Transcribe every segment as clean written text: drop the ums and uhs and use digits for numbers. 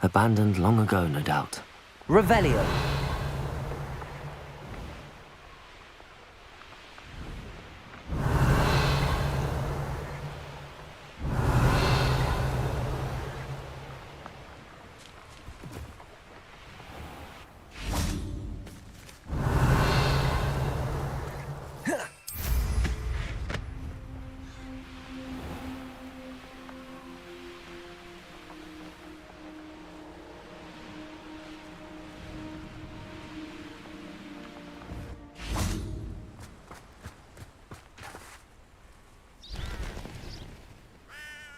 Abandoned long ago, no doubt. Revelio!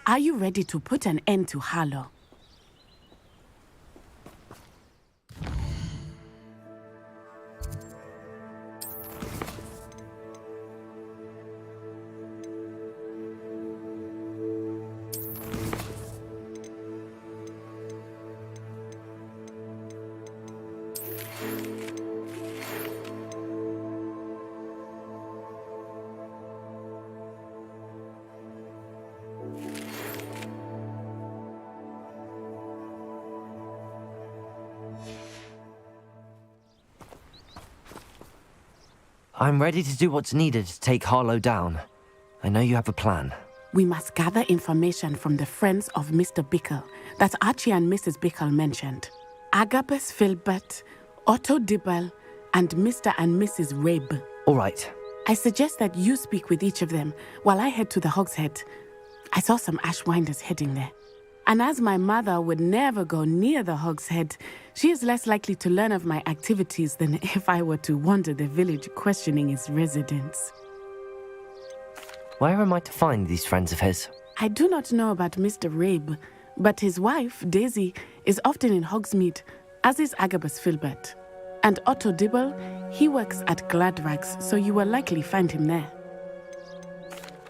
Are you ready to put an end to Harlow? I'm ready to do what's needed to take Harlow down. I know you have a plan. We must gather information from the friends of Mr. Bickle that Archie and Mrs. Bickle mentioned. Agabus Filbert, Otto Dibble, and Mr. and Mrs. Rabe. All right. I suggest that you speak with each of them while I head to the Hog's Head. I saw some Ashwinders heading there. And as my mother would never go near the Hog's Head, she is less likely to learn of my activities than if I were to wander the village questioning its residents. Where am I to find these friends of his? I do not know about Mr. Rabe, but his wife, Daisy, is often in Hogsmeade, as is Agabus Filbert. And Otto Dibble, he works at Gladrags, so you will likely find him there.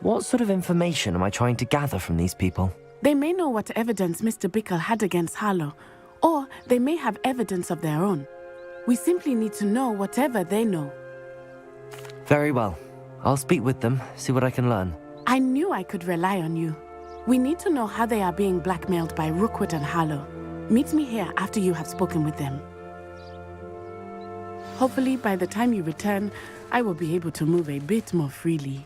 What sort of information am I trying to gather from these people? They may know what evidence Mr. Bickle had against Harlow, or they may have evidence of their own. We simply need to know whatever they know. Very well. I'll speak with them, see what I can learn. I knew I could rely on you. We need to know how they are being blackmailed by Rookwood and Harlow. Meet me here after you have spoken with them. Hopefully, by the time you return, I will be able to move a bit more freely.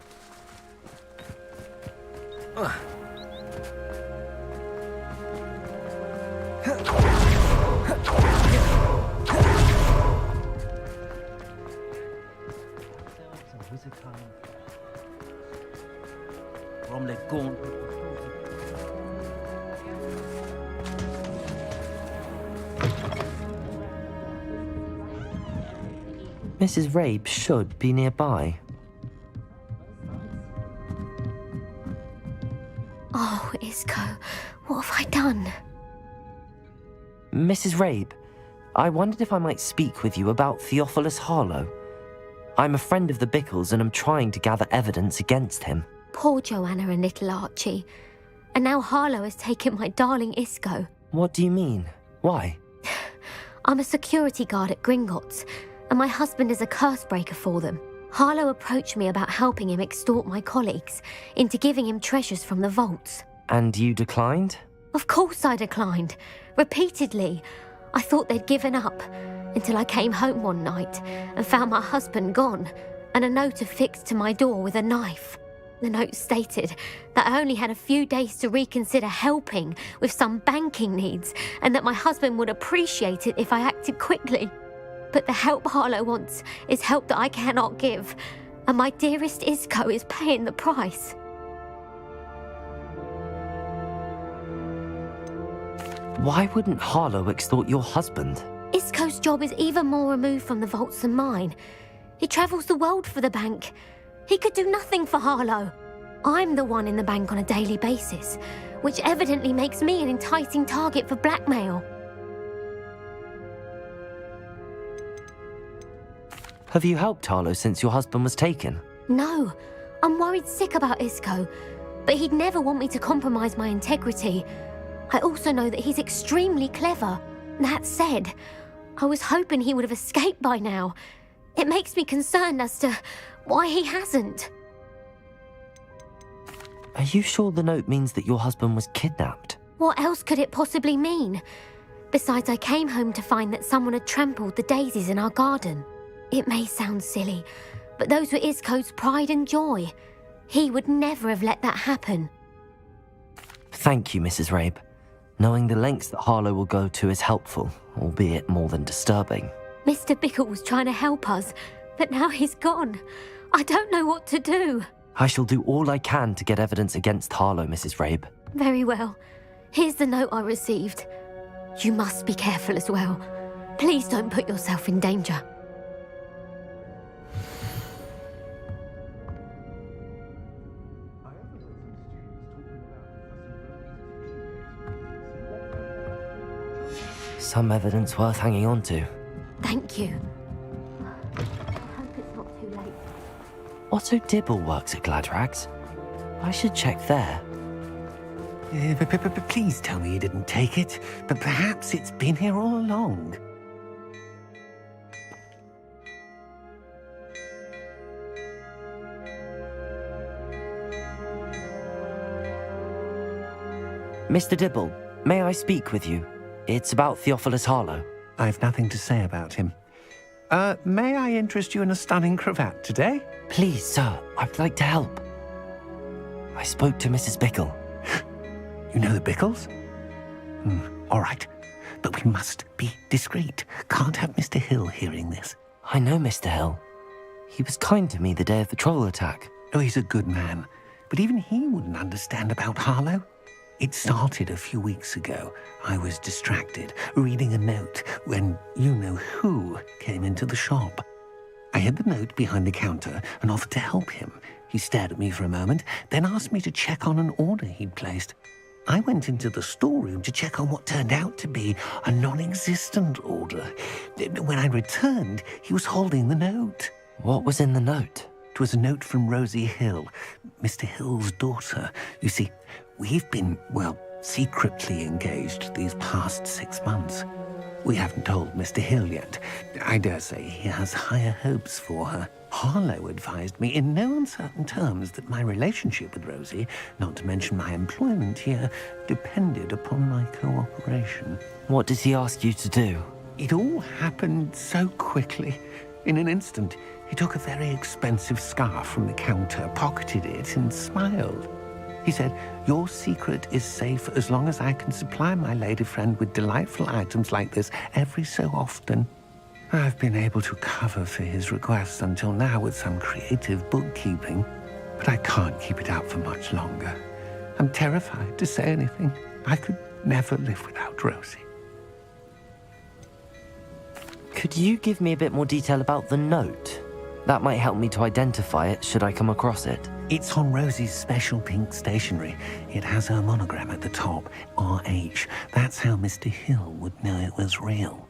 Mrs. Rabe should be nearby. Oh, Isco, what have I done? Mrs. Rabe, I wondered if I might speak with you about Theophilus Harlow. I'm a friend of the Bickles and am trying to gather evidence against him. Poor Joanna and little Archie. And now Harlow has taken my darling Isco. What do you mean? Why? I'm a security guard at Gringotts, and my husband is a curse breaker for them. Harlow approached me about helping him extort my colleagues into giving him treasures from the vaults. And you declined? Of course I declined. Repeatedly. I thought they'd given up, until I came home one night and found my husband gone, and a note affixed to my door with a knife. The note stated that I only had a few days to reconsider helping with some banking needs, and that my husband would appreciate it if I acted quickly. But the help Harlow wants is help that I cannot give, and my dearest Isco is paying the price. Why wouldn't Harlow extort your husband? Isco's job is even more removed from the vaults than mine. He travels the world for the bank. He could do nothing for Harlow. I'm the one in the bank on a daily basis, which evidently makes me an enticing target for blackmail. Have you helped Harlow since your husband was taken? No, I'm worried sick about Isco, but he'd never want me to compromise my integrity. I also know that he's extremely clever. That said, I was hoping he would have escaped by now. It makes me concerned as to why he hasn't. Are you sure the note means that your husband was kidnapped? What else could it possibly mean? Besides, I came home to find that someone had trampled the daisies in our garden. It may sound silly, but those were Isco's pride and joy. He would never have let that happen. Thank you, Mrs. Rabe. Knowing the lengths that Harlow will go to is helpful, albeit more than disturbing. Mr. Bickle was trying to help us, but now he's gone. I don't know what to do. I shall do all I can to get evidence against Harlow, Mrs. Rabe. Very well. Here's the note I received. You must be careful as well. Please don't put yourself in danger. Some evidence worth hanging on to. Thank you. I hope it's not too late. Otto Dibble works at Gladrags. I should check there. Please tell me you didn't take it, but perhaps it's been here all along. Mr. Dibble, may I speak with you? It's about Theophilus Harlow. I've nothing to say about him. May I interest you in a stunning cravat today? Please, sir, I'd like to help. I spoke to Mrs. Bickle. You know the Bickles? All right, but we must be discreet. Can't have Mr. Hill hearing this. I know Mr. Hill. He was kind to me the day of the troll attack. Oh, he's a good man, but even he wouldn't understand about Harlow. It started a few weeks ago. I was distracted, reading a note, when you-know-who came into the shop. I hid the note behind the counter and offered to help him. He stared at me for a moment, then asked me to check on an order he'd placed. I went into the storeroom to check on what turned out to be a non-existent order. When I returned, he was holding the note. What was in the note? It was a note from Rosie Hill, Mr. Hill's daughter. You see, we've been, secretly engaged these past 6 months. We haven't told Mr. Hill yet. I dare say he has higher hopes for her. Harlow advised me in no uncertain terms that my relationship with Rosie, not to mention my employment here, depended upon my cooperation. What did he ask you to do? It all happened so quickly. In an instant, he took a very expensive scarf from the counter, pocketed it, and smiled. He said, "Your secret is safe as long as I can supply my lady friend with delightful items like this every so often." I've been able to cover for his requests until now with some creative bookkeeping, but I can't keep it out for much longer. I'm terrified to say anything. I could never live without Rosie. Could you give me a bit more detail about the note? That might help me to identify it should I come across it. It's on Rosie's special pink stationery. It has her monogram at the top, RH. That's how Mr. Hill would know it was real.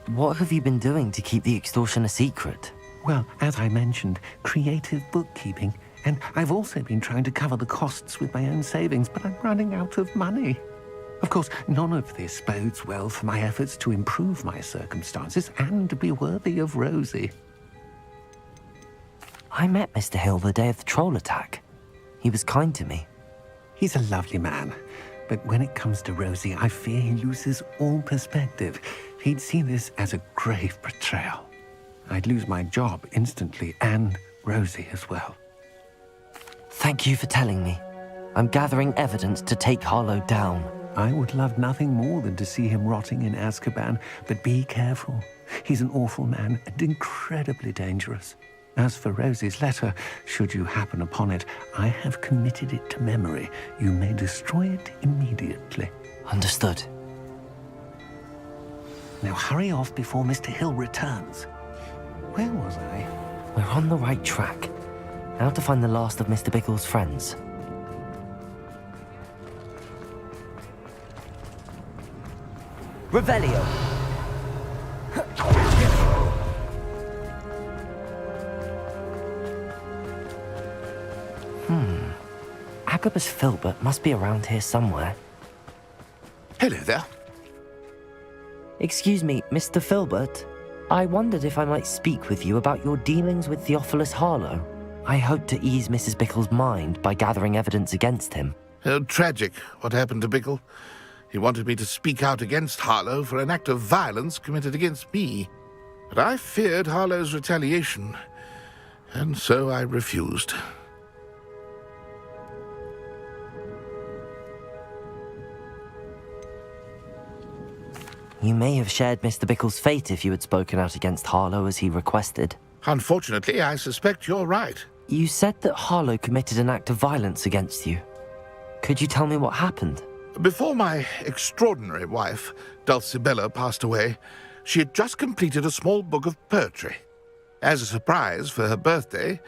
What have you been doing to keep the extortion a secret? Well, as I mentioned, creative bookkeeping. And I've also been trying to cover the costs with my own savings, but I'm running out of money. Of course, none of this bodes well for my efforts to improve my circumstances and to be worthy of Rosie. I met Mr. Hill the day of the troll attack. He was kind to me. He's a lovely man, but when it comes to Rosie, I fear he loses all perspective. He'd see this as a grave betrayal. I'd lose my job instantly, and Rosie as well. Thank you for telling me. I'm gathering evidence to take Harlow down. I would love nothing more than to see him rotting in Azkaban, but be careful. He's an awful man and incredibly dangerous. As for Rosie's letter, should you happen upon it, I have committed it to memory. You may destroy it immediately. Understood. Now hurry off before Mr. Hill returns. Where was I? We're on the right track. Now to find the last of Mr. Bickle's friends. Revelio! Agabus Filbert must be around here somewhere. Hello there. Excuse me, Mr. Filbert? I wondered if I might speak with you about your dealings with Theophilus Harlow. I hope to ease Mrs. Bickle's mind by gathering evidence against him. Tragic, what happened to Bickle. He wanted me to speak out against Harlow for an act of violence committed against me. But I feared Harlow's retaliation, and so I refused. You may have shared Mr. Bickle's fate if you had spoken out against Harlow as he requested. Unfortunately, I suspect you're right. You said that Harlow committed an act of violence against you. Could you tell me what happened? Before my extraordinary wife, Dulcibella, passed away, she had just completed a small book of poetry. As a surprise for her birthday,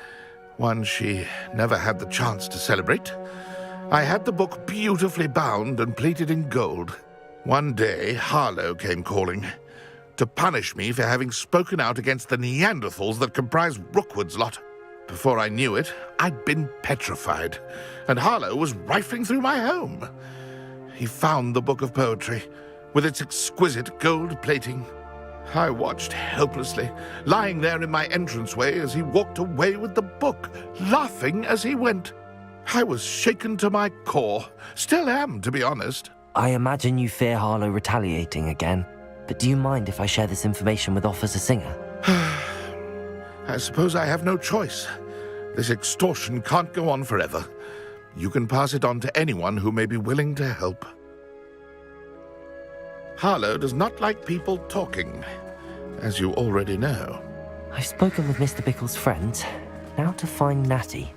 one she never had the chance to celebrate, I had the book beautifully bound and plated in gold. One day, Harlow came calling to punish me for having spoken out against the Neanderthals that comprise Rookwood's lot. Before I knew it, I'd been petrified, and Harlow was rifling through my home. He found the book of poetry, with its exquisite gold plating. I watched helplessly, lying there in my entranceway as he walked away with the book, laughing as he went. I was shaken to my core. Still am, to be honest. I imagine you fear Harlow retaliating again, but do you mind if I share this information with Officer Singer? I suppose I have no choice. This extortion can't go on forever. You can pass it on to anyone who may be willing to help. Harlow does not like people talking, as you already know. I've spoken with Mr. Bickle's friends. Now to find Natty.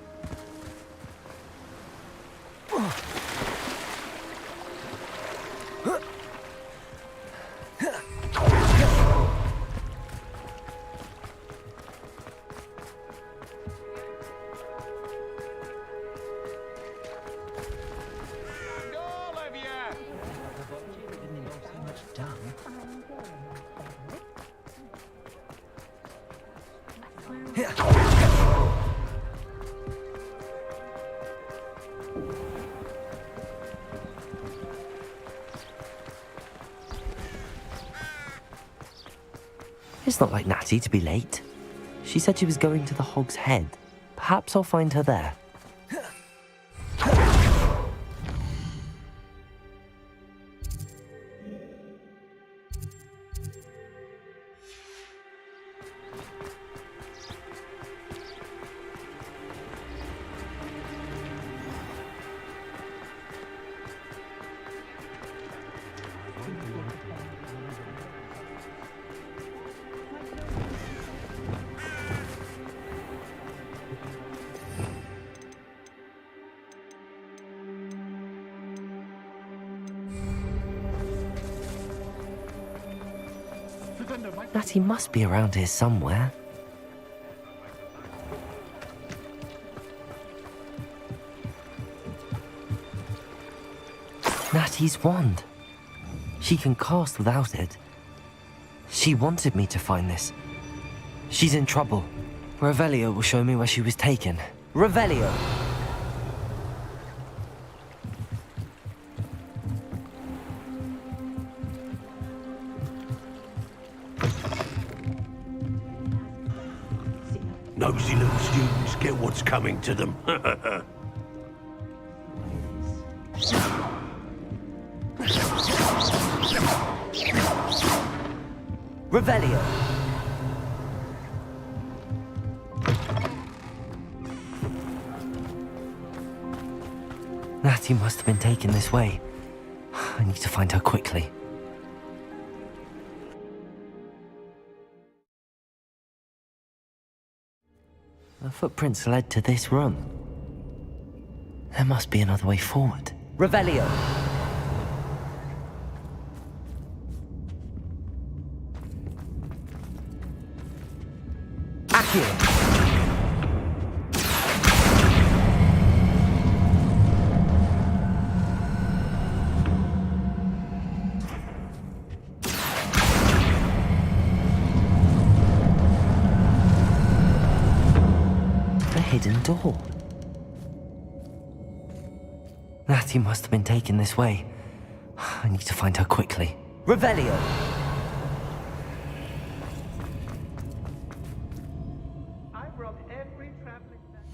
It's not like Natty to be late. She said she was going to the Hog's Head. Perhaps I'll find her there. Natty must be around here somewhere. Natty's wand. She can cast without it. She wanted me to find this. She's in trouble. Revelio will show me where she was taken. Revelio! Nosy little students get what's coming to them. Revelio! Natty must have been taken this way. I need to find her quickly. The footprints led to this room. There must be another way forward. Revelio! Accio! Hidden door. Natty must have been taken this way. I need to find her quickly. Revelio! traveling back.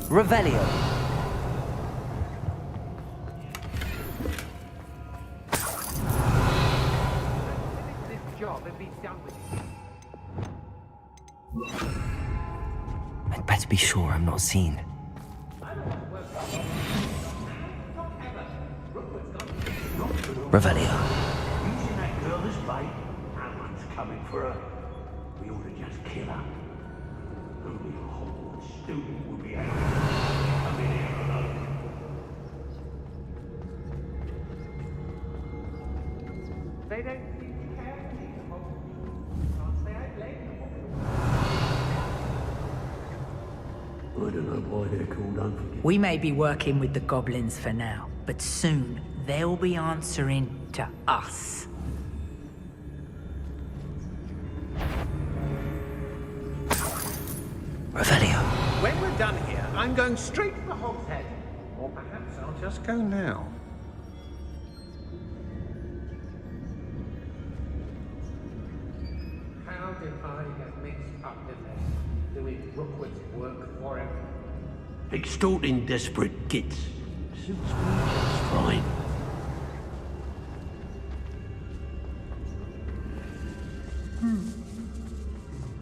Revelio. I'd better be sure I'm not seen. Revelio. Using that girl as bait, no one's coming for her. We ought to just kill her. Only a Hogwarts student would be able to come in here alone. They don't seem to care for me. Can't say I blame them. I don't know why they're called unforgiving. We may be working with the goblins for now, but soon they'll be answering to us. Revelio. When we're done here, I'm going straight to the Hog's Head. Or perhaps I'll just go now. How did I get mixed up in this? Doing Rookwood's work for him? Extorting desperate kids. Suits me just fine.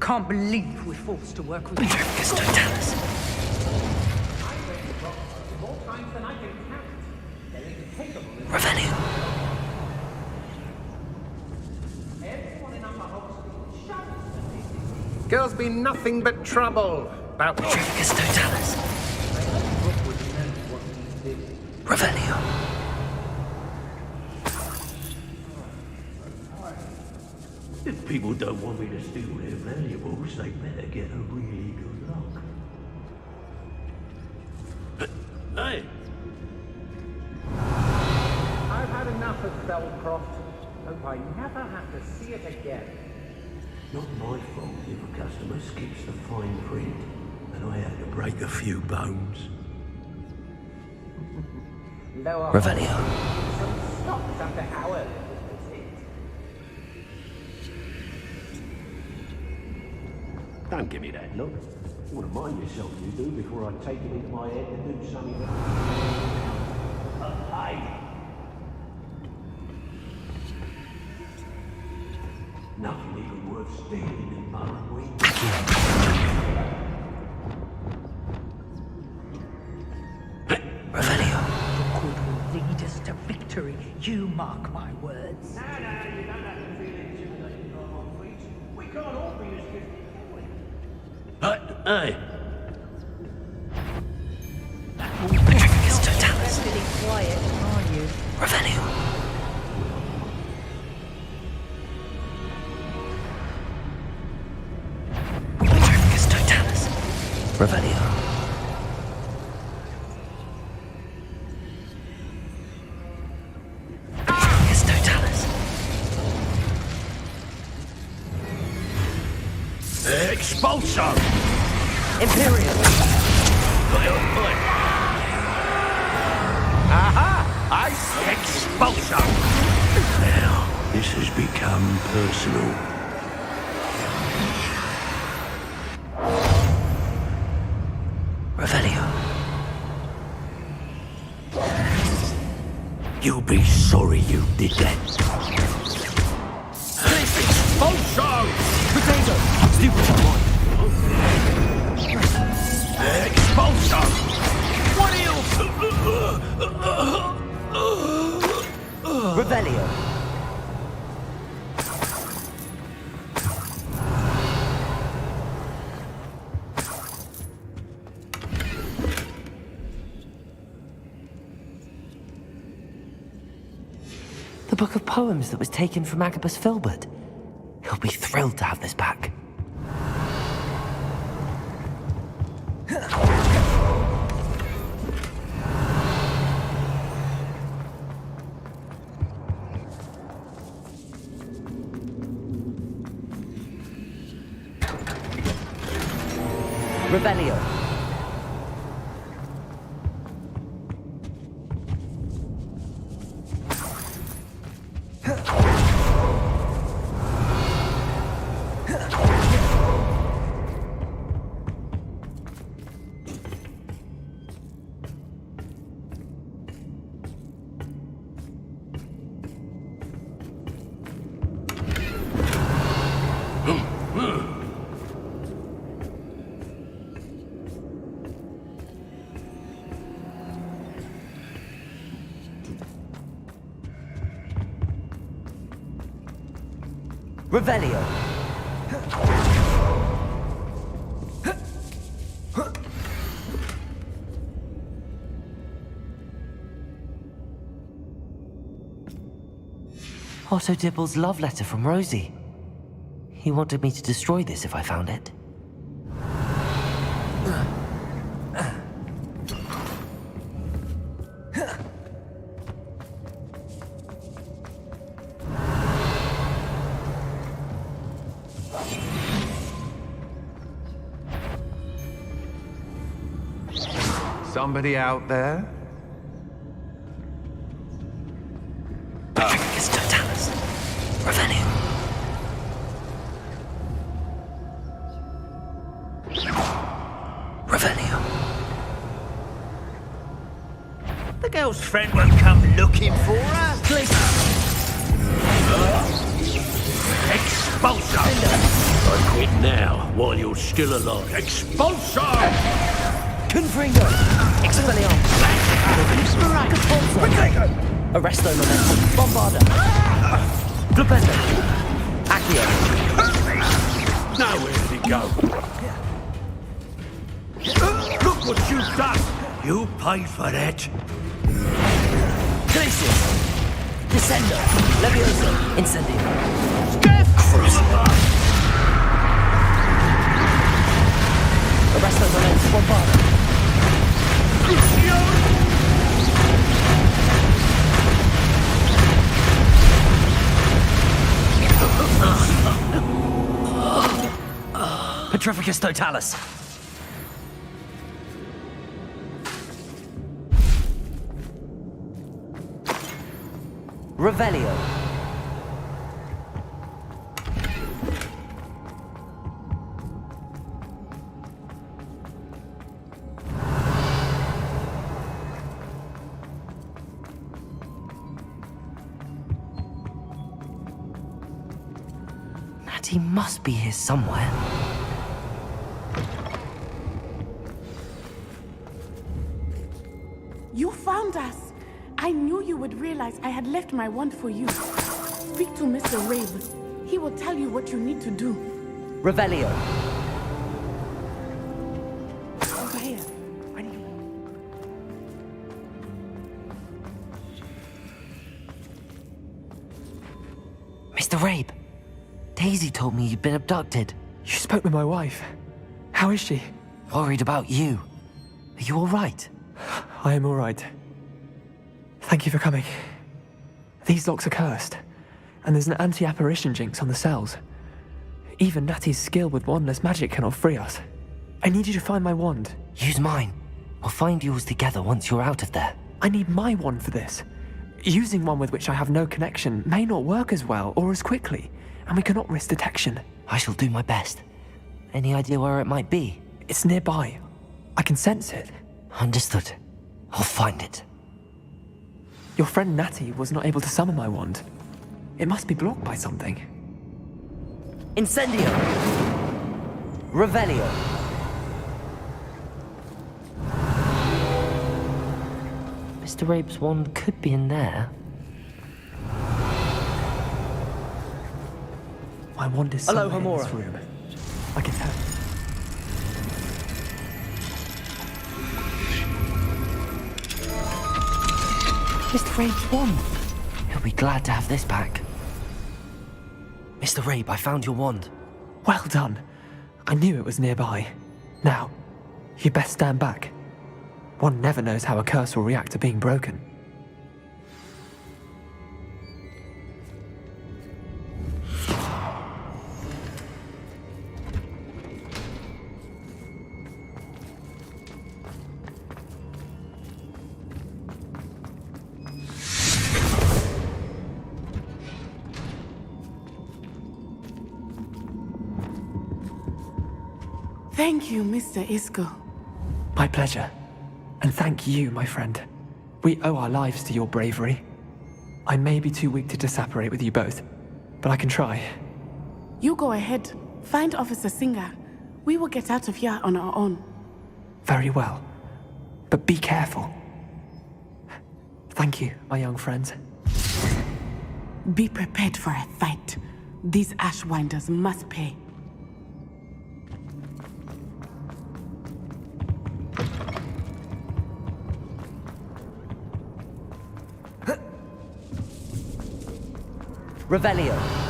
Can't believe we're forced to work with Petrificus totalis. I went to Rockford more times than I can count. They're incapable of Revelio. everyone in Upper Hogsmeade shouts at me. Girls be nothing but trouble. About Petrificus totalis. Rookwood knows what he's doing. Revelio. If people don't want me to steal their valuables, they better get a really good look. Hey! I've had enough of Belcroft. Hope I never have to see it again. Not my fault if a customer skips the fine print and I have to break a few bones. Lower Revelio. some stops after hours. Don't give me that look. You want to mind yourself, you do, before I take it into my head to do something. Hey! Nothing even worth stealing in Morrowind. Revelio. Rookwood will lead us to victory. You mark my words. No, you don't have to feel intimidated on our feet. We can't all be as gifted, can we? Hey! Petrificus totalis. Really quiet, are you? Revelio. Petrificus totalis. Revelio. Petrificus totalis. Expulso! Imperial. Aha! I expulso! Now, this has become personal. Revelio. You'll be sorry you did that. Expulso! Potato. Do what you want. Expulso! What are you... Revelio. The book of poems that was taken from Agabus Filbert. He'll be thrilled to have this back. Revelio. Revelio. Otto Dibble's love letter from Rosie. He wanted me to destroy this if I found it. Somebody out there? Patricus Totalis. Revelio. Revelio. The girl's friend won't come looking for her. Please. Expulsor! I quit now, while you're still alive. Expulsor! Confringo. Expelliarm. Capulso. Arresto Momentum. Bombarda. Flipendo. Accio. Now where did he go? Look what you've done! You paid for that. Glacius. Descendo. Levioso. Incendio. Crucible! Arresto Momentum. Bombarda. Petrificus Totalis. Revelio. Natty must be here somewhere. You found us. I knew you would realize I had left my wand for you. Speak to Mr. Rabe. He will tell you what you need to do. Revelio. Over here. Ready? Mr. Rabe. Daisy told me you'd been abducted. You spoke with my wife. How is she? Worried about you. Are you all right? I am all right. Thank you for coming. These locks are cursed, and there's an anti-apparition jinx on the cells. Even Natty's skill with wandless magic cannot free us. I need you to find my wand. Use mine. We'll find yours together once you're out of there. I need my wand for this. Using one with which I have no connection may not work as well or as quickly, and we cannot risk detection. I shall do my best. Any idea where it might be? It's nearby. I can sense it. Understood. I'll find it. Your friend Natty was not able to summon my wand. It must be blocked by something. Incendio. Revelio. Mr. Rabe's wand could be in there. My wand is Hello, somewhere in this Homura. room. I can tell. Mr. Rabe's wand. He'll be glad to have this back. Mr. Rabe, I found your wand. Well done. I knew it was nearby. Now, you best stand back. One never knows how a curse will react to being broken. Thank you, Mr. Isco. My pleasure. And thank you, my friend. We owe our lives to your bravery. I may be too weak to disapparate with you both, but I can try. You go ahead. Find Officer Singer. We will get out of here on our own. Very well. But be careful. Thank you, my young friends. Be prepared for a fight. These Ashwinders must pay. Revelio.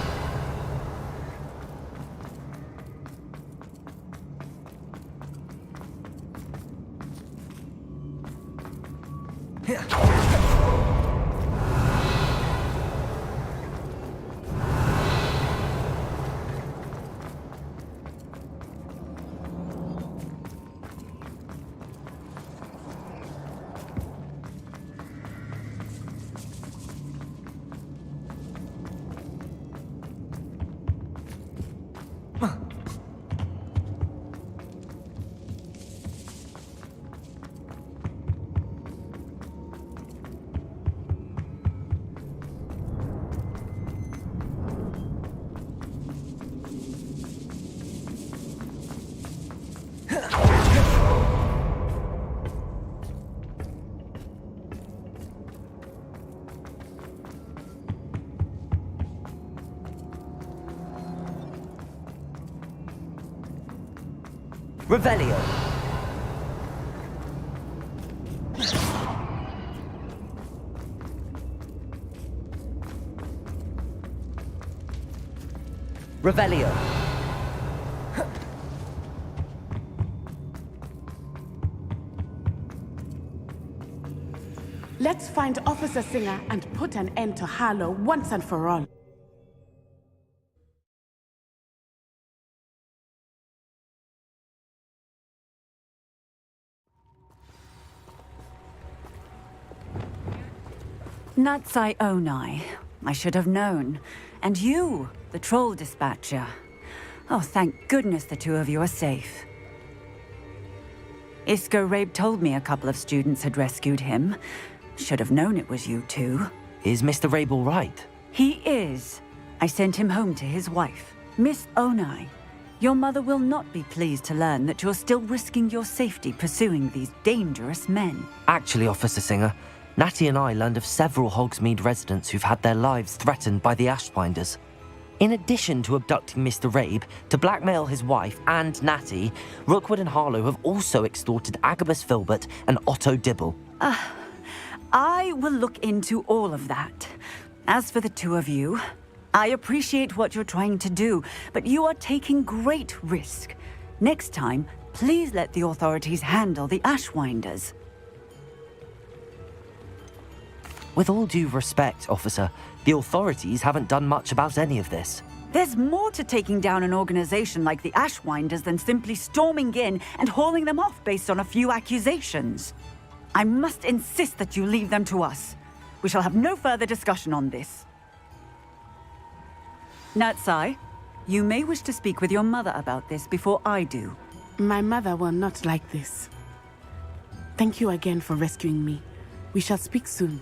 Revelio. Revelio. Let's find Officer Singer and put an end to Harlow once and for all. Natsai Onai. I should have known. And you, the troll dispatcher. Oh, thank goodness the two of you are safe. Isco Rabe told me a couple of students had rescued him. Should have known it was you two. Is Mr. Rabe all right? He is. I sent him home to his wife. Miss Onai, your mother will not be pleased to learn that you're still risking your safety pursuing these dangerous men. Actually, Officer Singer, Natty and I learned of several Hogsmeade residents who've had their lives threatened by the Ashwinders. In addition to abducting Mr. Rabe to blackmail his wife and Natty, Rookwood and Harlow have also extorted Agabus Filbert and Otto Dibble. I will look into all of that. As for the two of you, I appreciate what you're trying to do, but you are taking great risk. Next time, please let the authorities handle the Ashwinders. With all due respect, officer, the authorities haven't done much about any of this. There's more to taking down an organization like the Ashwinders than simply storming in and hauling them off based on a few accusations. I must insist that you leave them to us. We shall have no further discussion on this. Natsai, you may wish to speak with your mother about this before I do. My mother will not like this. Thank you again for rescuing me. We shall speak soon.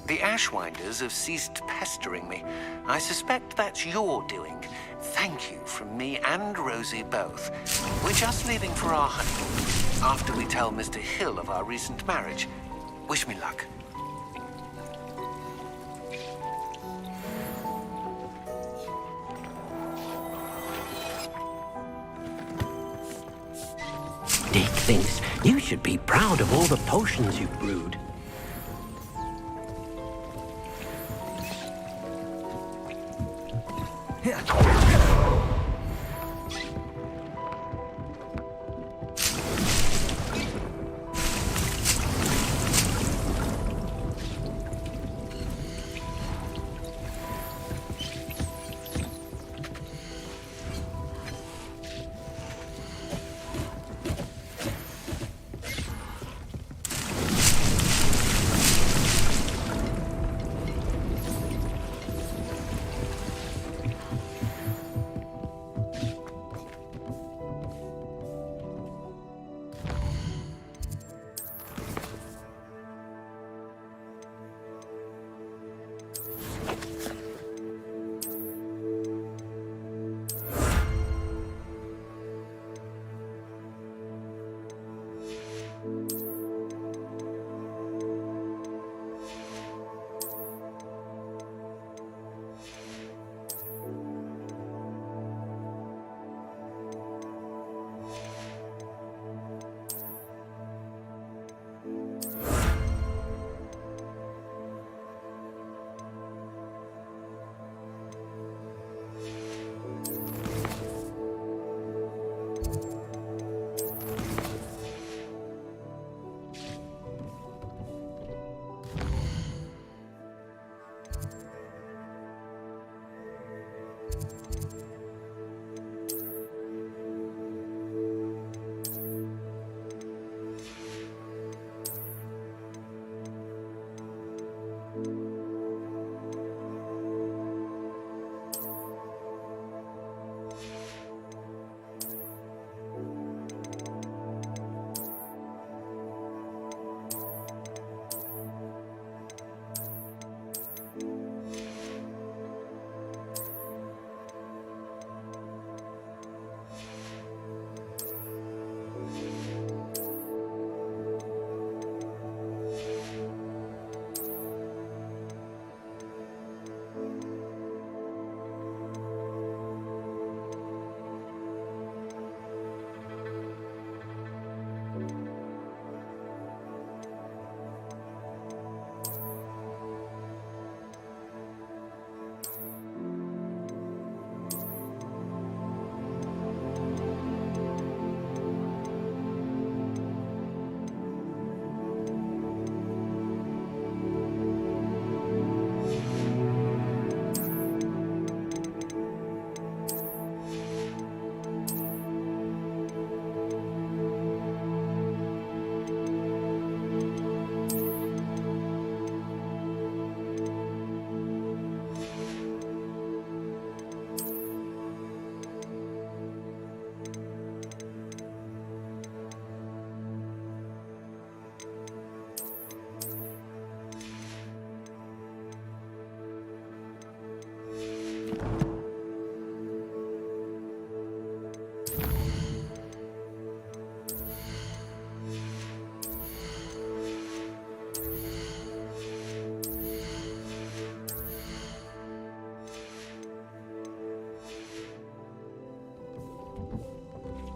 The Ashwinders have ceased pestering me. I suspect that's your doing. Thank you from me and Rosie both. We're just leaving for our honeymoon after we tell Mr. Hill of our recent marriage. Wish me luck. Dick thinks you should be proud of all the potions you've brewed.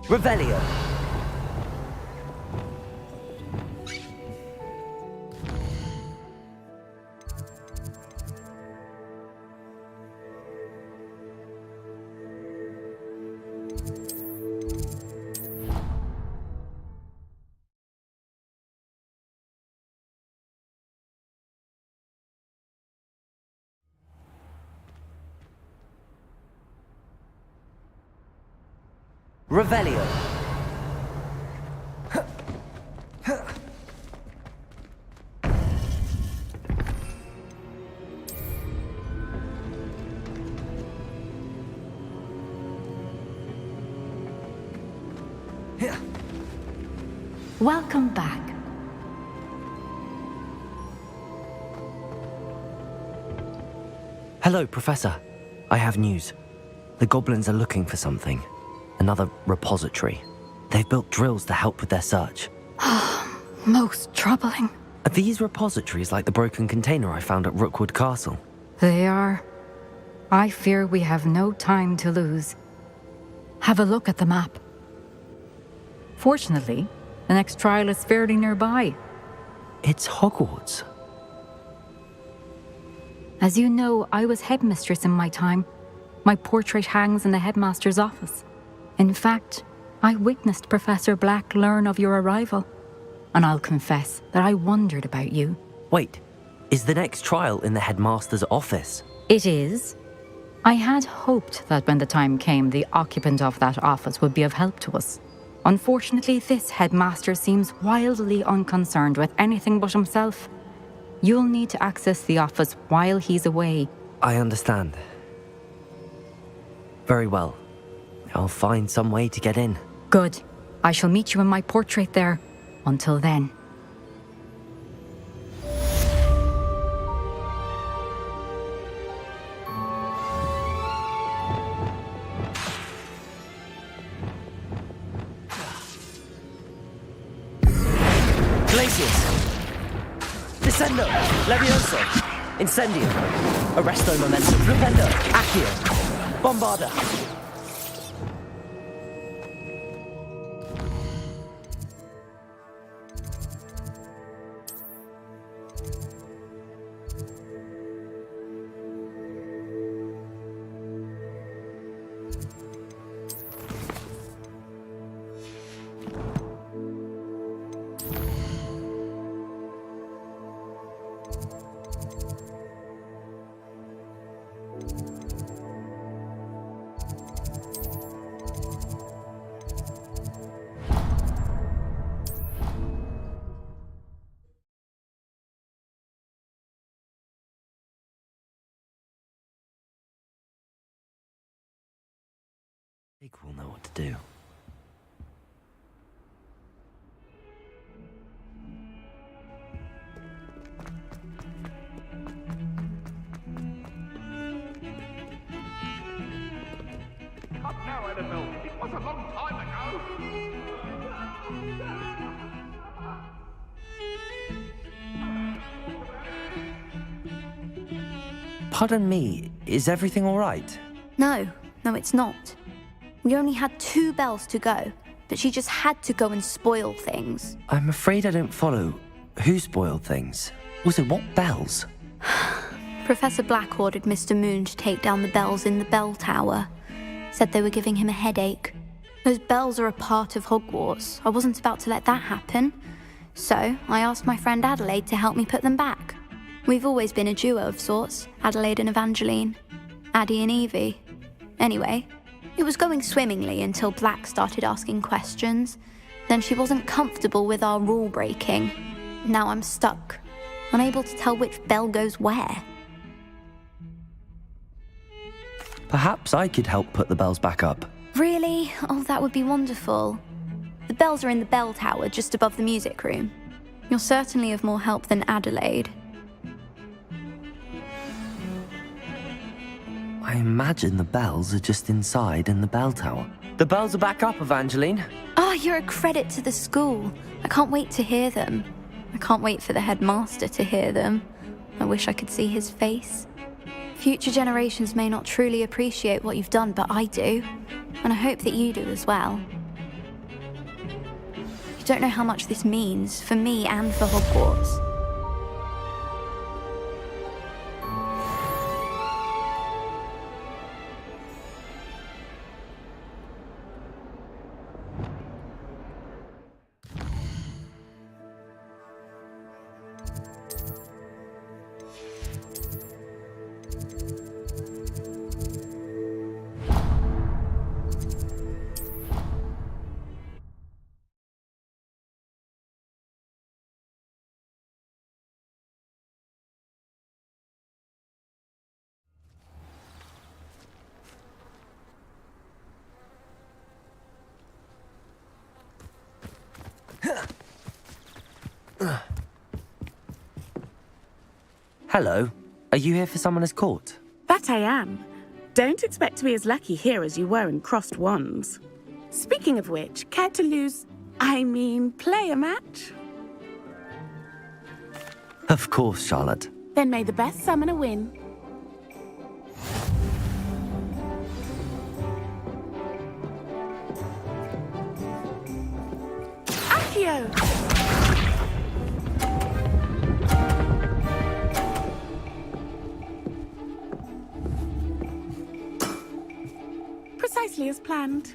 Revelio. Revelio. Welcome back. Hello, Professor. I have news. The goblins are looking for something. Another repository. They've built drills to help with their search. Most troubling. Are these repositories like the broken container I found at Rookwood Castle? They are. I fear we have no time to lose. Have a look at the map. Fortunately, the next trial is fairly nearby. It's Hogwarts. As you know, I was headmistress in my time. My portrait hangs in the headmaster's office. In fact, I witnessed Professor Black learn of your arrival. And I'll confess that I wondered about you. Wait, is the next trial in the headmaster's office? It is. I had hoped that when the time came, the occupant of that office would be of help to us. Unfortunately, this headmaster seems wildly unconcerned with anything but himself. You'll need to access the office while he's away. I understand. Very well. I'll find some way to get in. Good. I shall meet you in my portrait there. Until then. Glacius! Descendo! Levioso! Incendio! Arresto Momentum! Flipendo! Accio! Bombarda! Jake will know what to do. Up now, Annabelle. It was a long time ago. Pardon me, is everything all right? No, it's not. We only had 2 bells to go, but she just had to go and spoil things. I'm afraid I don't follow. Who spoiled things? Also, what bells? Professor Black ordered Mr. Moon to take down the bells in the bell tower. Said they were giving him a headache. Those bells are a part of Hogwarts. I wasn't about to let that happen. So, I asked my friend Adelaide to help me put them back. We've always been a duo of sorts, Adelaide and Evangeline. Addie and Evie. Anyway, it was going swimmingly until Black started asking questions. Then she wasn't comfortable with our rule breaking. Now I'm stuck, unable to tell which bell goes where. Perhaps I could help put the bells back up. Really? Oh, that would be wonderful. The bells are in the bell tower just above the music room. You're certainly of more help than Adelaide. I imagine the bells are just inside in the bell tower. The bells are back up, Evangeline. Oh, you're a credit to the school. I can't wait to hear them. I can't wait for the headmaster to hear them. I wish I could see his face. Future generations may not truly appreciate what you've done, but I do. And I hope that you do as well. don't know how much this means for me and for Hogwarts. Hello. Are you here for Summoner's Court? That I am. Don't expect to be as lucky here as you were in Crossed Wands. Speaking of which, care to play a match? Of course, Charlotte. Then may the best summoner win. Accio! Precisely as planned.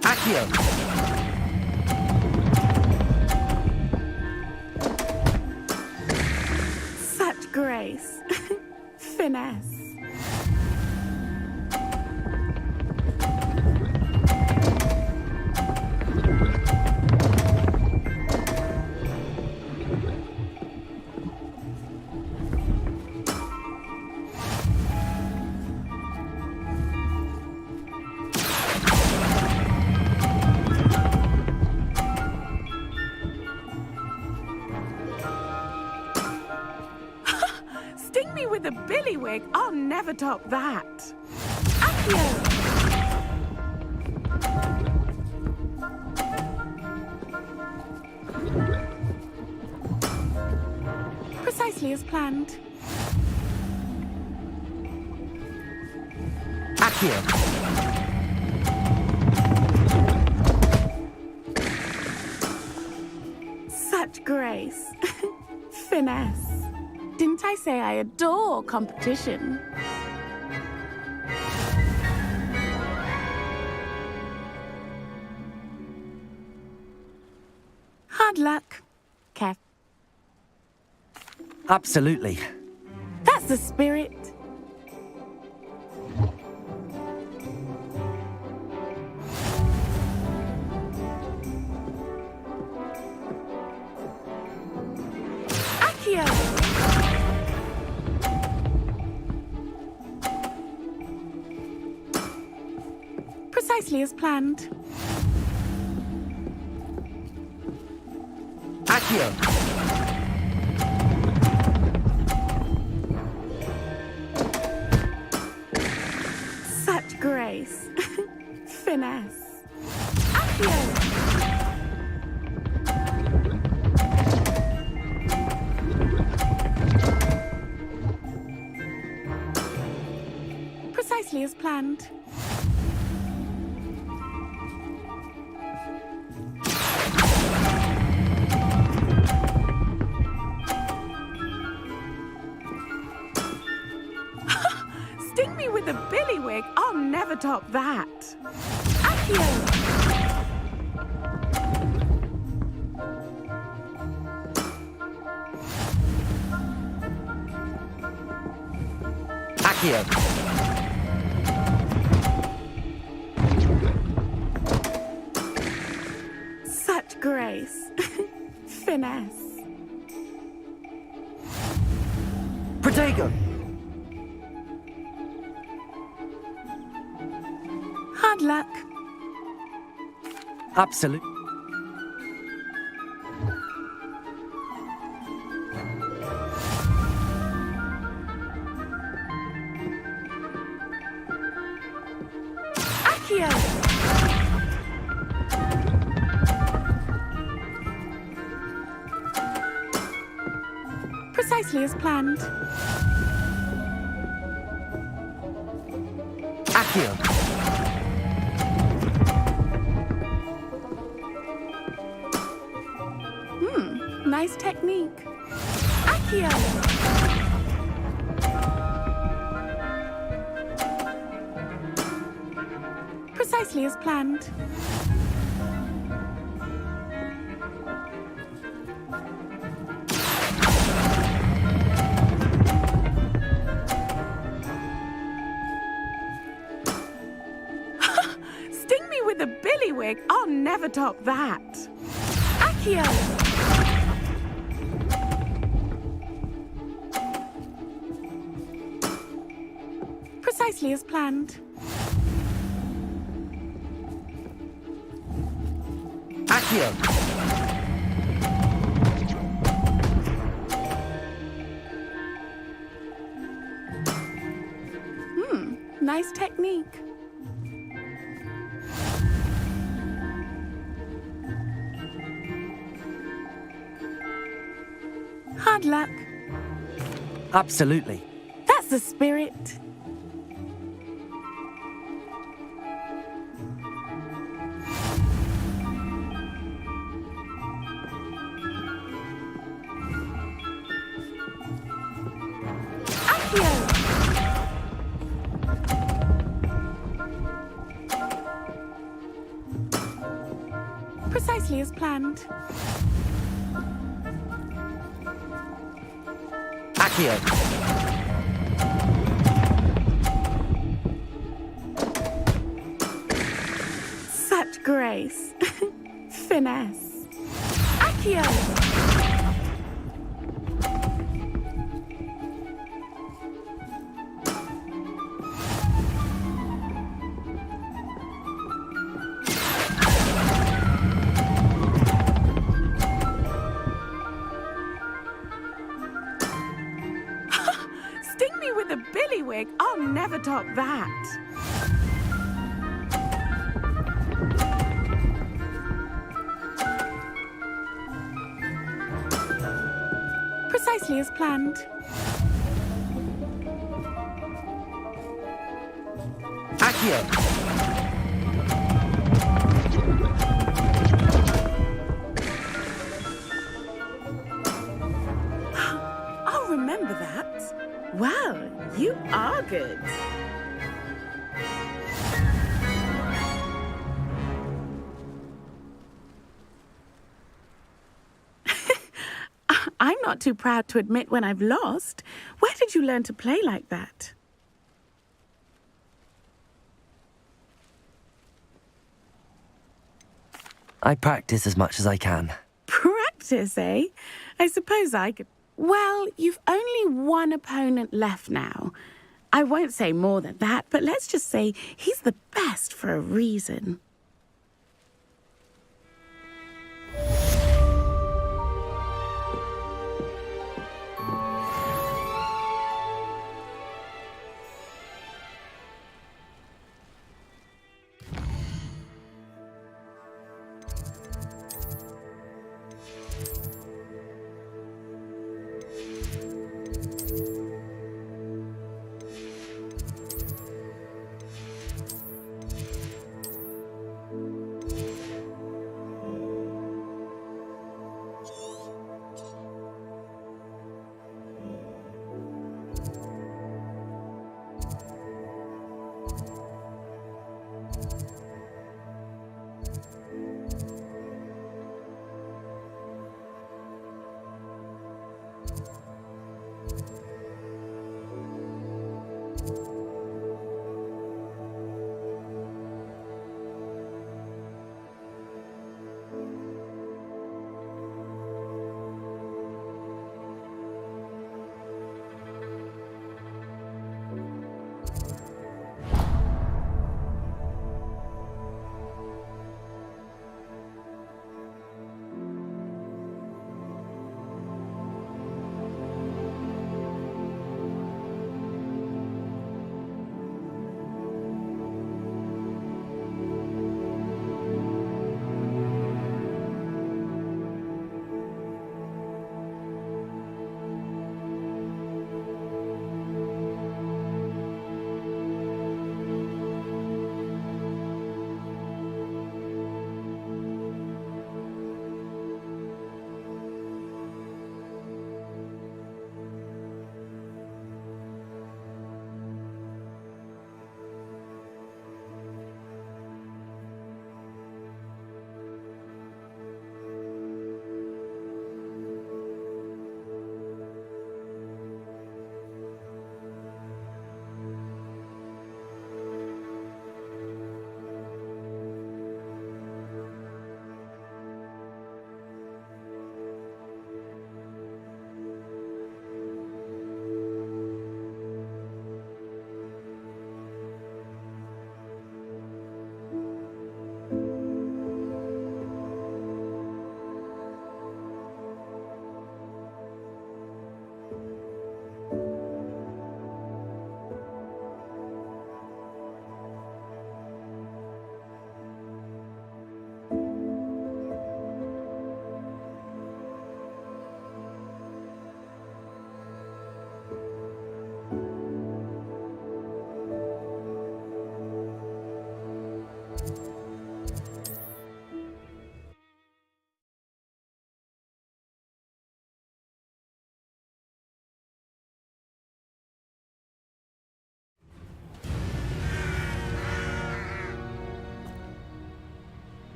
Accio! Such grace. Finesse. Sting me with a billywig. I'll never top that. Accio! Precisely as planned. Accio! Such grace. Finesse. Didn't I say I adore competition? Hard luck, Kev. Absolutely. That's the spirit. Accio! Precisely as planned. Accio! Such grace. Finesse. Accio! Precisely as planned. Sting me with a billywig. I'll never top that. Accio! Accio! Such grace. Finesse. Protego! Hard luck. Absolute. Accio! Precisely as planned. Accio! Accio! Nice technique. Accio! Precisely as planned. Sting me with a billywig. I'll never top that. Accio! Precisely as planned. Accio! Nice technique. Hard luck. Absolutely. That's the spirit. Accio! Precisely as planned. Accio! Such grace. Finesse. Accio! Sting me with a billywig. I'll never top that. Precisely as planned. Accio! I'll remember that. Well, you are good. I'm not too proud to admit when I've lost. Where did you learn to play like that? I practice as much as I can. Practice, eh? I suppose I could. Well, you've only one opponent left now. I won't say more than that, but let's just say he's the best for a reason.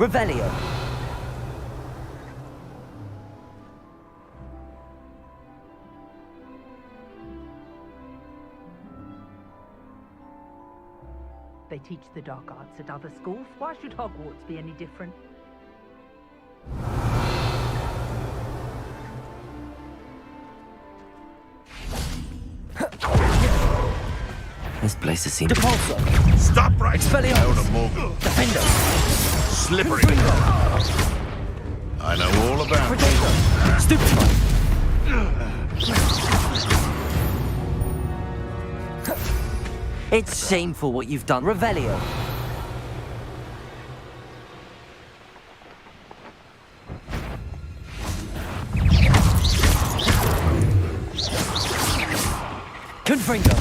Revelio. They teach the dark arts at other schools. Why should Hogwarts be any different? This place has seen... Depulso! Stop right Expelliarmus! Morgan. Defender! Slippery! I know all about it. Protego! Stupefy! It's shameful what you've done. Revelio. Confringo.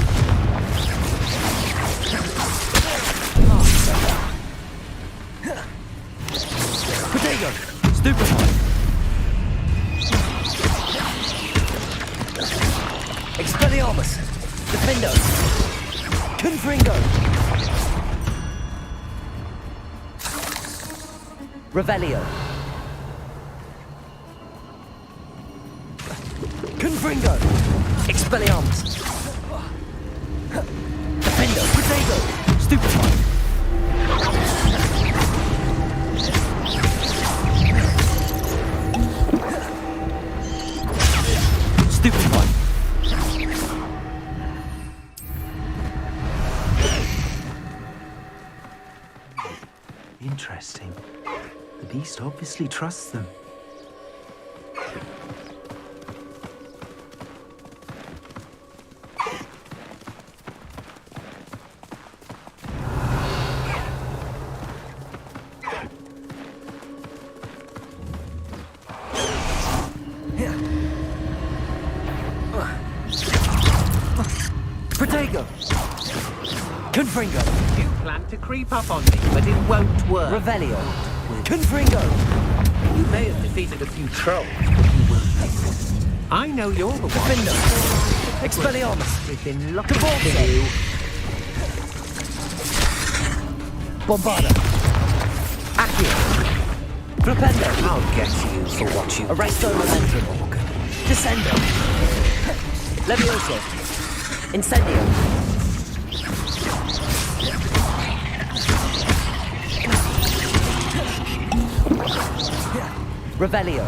Protego. Stupefy. Expelliarmus. Defendo. Confringo! Revelio. Confringo! Expelliarmus! Defendo! Protego! Stupefy! Stupefy! Interesting. The beast obviously trusts them. Protego! Confringo! You plan to creep up on me, but it won't work. Revelio! Confringo! You may have defeated a few trolls, but you won't. I know you're the one. Defendo! Expelliarmus! Within luck of you. Bombarda! Accio! Flipendo! I'll get you for what you... Arresto Momentum! Descendo! Levioso! Incendio! Revelio!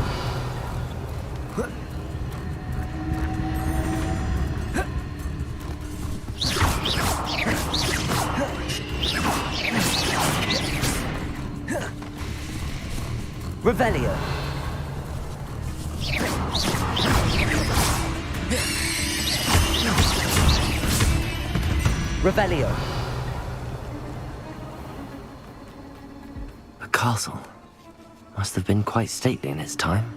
Revelio! Revelio! The castle must have been quite stately in its time.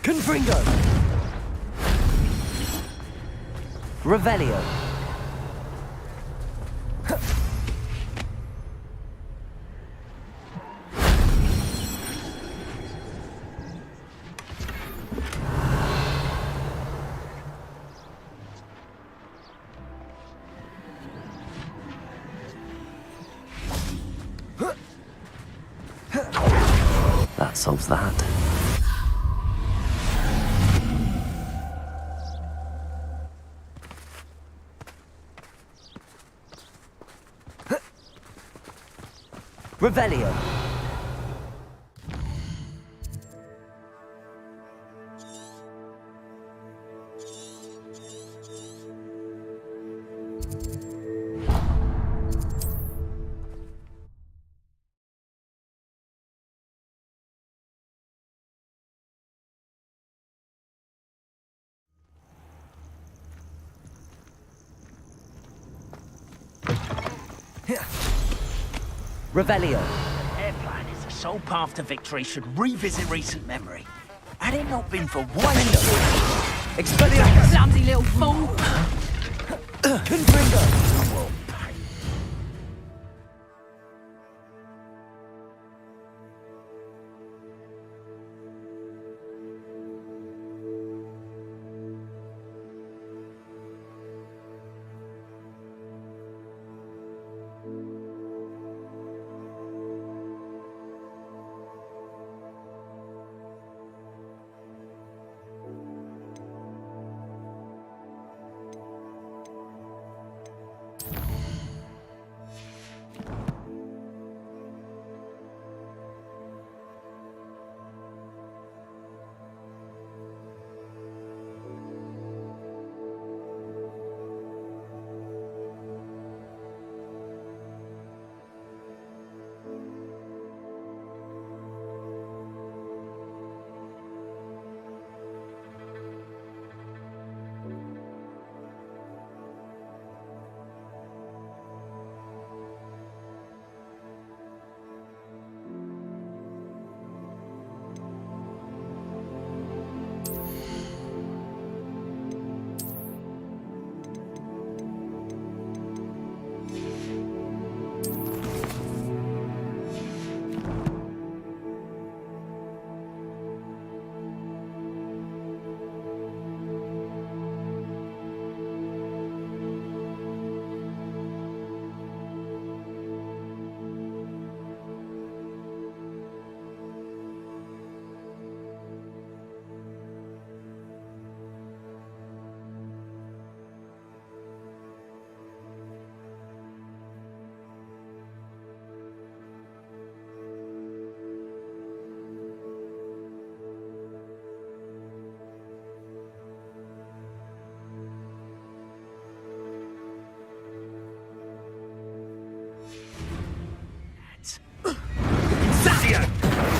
Confringo! Revelio! That solves that. Revelio! Revelio! Their plan is the sole path to victory should revisit recent memory. Had it not been for one Expelliarmus! Clumsy little fool! Confringo!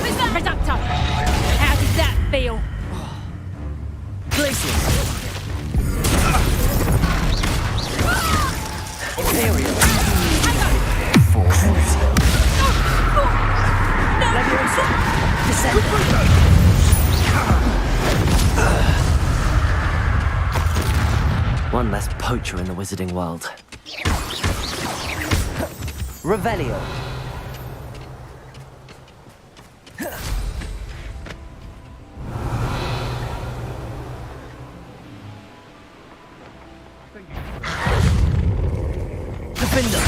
Mr. Reductor! How does that feel? Glacius! Imperial! Force! Leviosa! Descend! One less poacher in the wizarding world. Revelio! Defender!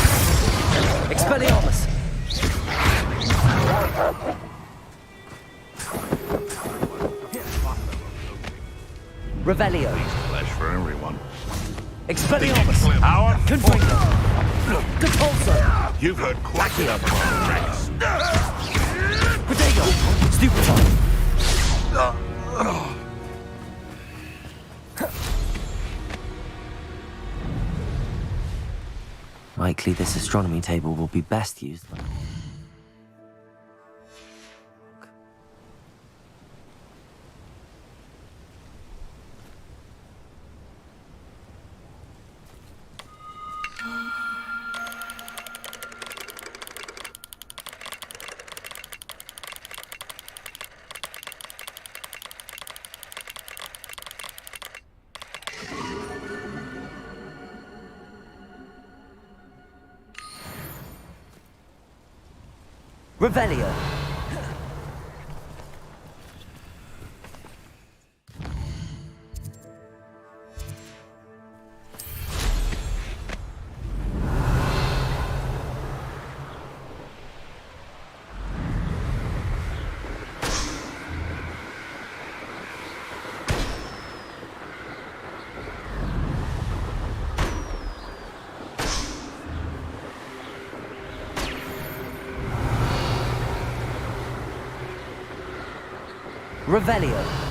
Expelliarmus! Revelio! Flesh for everyone. Expelliarmus! Our Confringo! Catulso! You've heard quite enough about Rex. Protego! Stupefy! Likely this astronomy table will be best used. Revelio! Revelio!